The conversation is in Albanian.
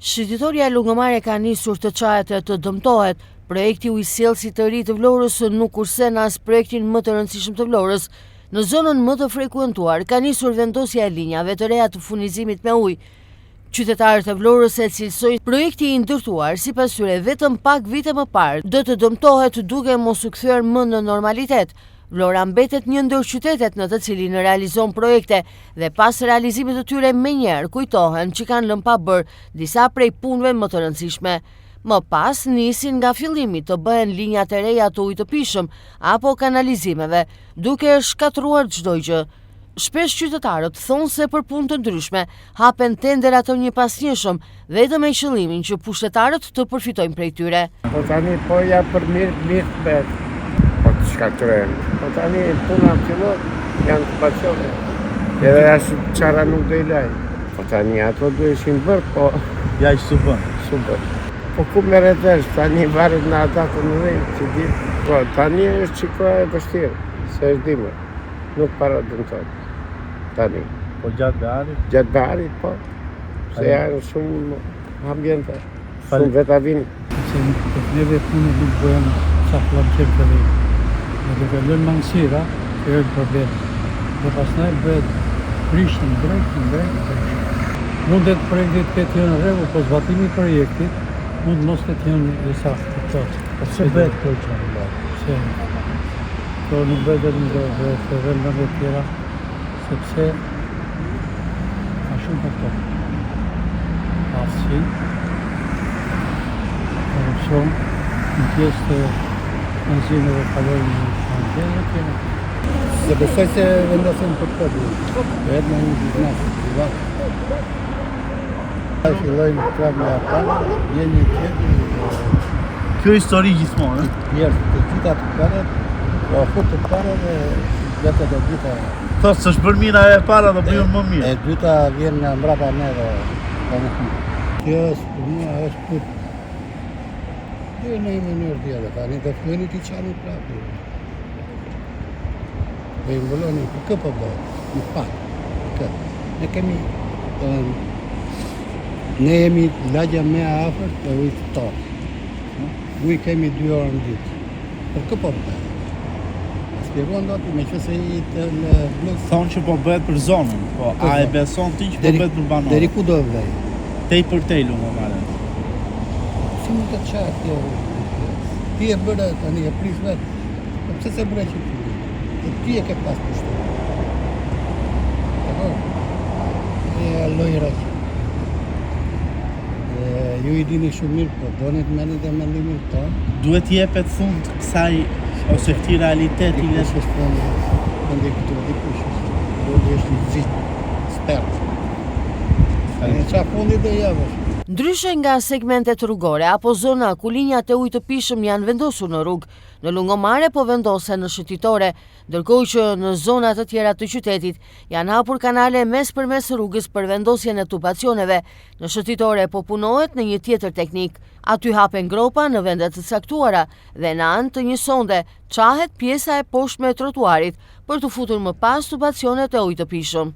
Shëtitoria Lungomare ka nisur të çajet e të dëmtohet. Projekti ujësjellësi të ri të Vlorës nuk kursen as projektin më të rëndësishëm të Vlorës. Në zonën më të frekuentuar ka nisur vendosja e linjave të reja të furnizimit me ujë. Qytetarët e Vlorës e cilësojnë projekti i ndërtuar sipas tyre vetëm pak vite më parë do të dëmtohet duke mos u kthyer më në normalitet. Vlora mbetet një ndër qytetet në të cilin realizon projekte dhe pas realizimit të tyre menjëherë kujtohen që kanë lënë pa bërë disa prej punëve më të rëndësishme. Më pas nisin nga fillimi të bëhen linjat e reja të ujit të pishëm apo kanalizimeve, duke shkatruar çdo gjë. Shpesh qytetarët thonë se për punë të ndryshme hapen tendera të njëpasnjëshëm vetëm me qëllimin që pushtetarët të përfitojnë prej tyre. Po tani po ja për mirë bet. Po të shkatrojnë. Po tani puna fillon janë të pacione. Edhe ashtu çara nuk do i laj. Po tani ato duheshin bërë, po ja i su bën. Po ku merret vesh, tani varet në ata të mëdhenj që di. Po tani është çikoja e vështirë, se është dimër. Nuk para dëmton. Tani. Po gjatë beharit? Gjatë beharit, po. Se janë shumë ambiente. Shumë vetavin. Se neve punë nuk bëhen sa plan qeftëri. Në duke lënë mangësira, që është problem. Dhe pastaj bëhet prishën drejt. Mundet projektit këtë jënë rregull, po zbatimi i projektit mund mos këtë jënë disa të Po se bëhet kjo që në bërë? Se kjo nuk bëhet dhe të vendeve tjera, sepse ka shumë faktor. Pasi, korupcion, në pjesë të nëzimeve kalojnë në shangjeve tjera. Se besoj se vendosin për këtë, edhe në një biznes privat. Fillojnë prapë me ata, vjen një tjetër. Kjo histori gjithmonë, Njerë të gjitha të parët, po afut të parët dhe vetët e dyta. Thosë që është bërë mira e para dhe bëjën më mirë. E dyta vjen nga mbrapa ne dhe kjo është për mua është për dhe në një mënyrë tjere, tani të fëllëni t'i qani prapë. Dhe i mbëlloni për kë për bërë, në pak, ne kemi, ne jemi lagja me afër të ujtë të torë. Ujë kemi 2 orë në ditë. Për kë po bëhet? Spjegon do të me që se i të në blokë. Thonë që po bëhet për zonën, po a e beson ti që po bëhet për banorë? Deri ku do vej? Tej për tej Lungomare. Si mund të qatë kjo? Ti e bërë tani e pris vetë. Po pëse se bërë që ti? E ti e ke pas për shtë. E lojra që. Ju i dini shumë mirë, po donit menit e mendimin tonë. Duhet jepet fund kësaj ose këti realiteti Dikush është fundi këtu, dikush është një gjithë spert. E qa fundi dhe javësh. Ndryshe nga segmentet rrugore apo zona ku linjat e ujit të pishëm janë vendosur në rrugë, në Lungomare po vendosen në shëtitore, ndërkohë që në zona të tjera të qytetit janë hapur kanale mes përmes rrugës për vendosjen e tubacioneve. Në shëtitore po punohet në një tjetër teknik. Aty hapen gropa në vendet të caktuara dhe në anë të një sonde çahet pjesa e poshtme e trotuarit për të futur më pas tubacionet e ujit të pishëm.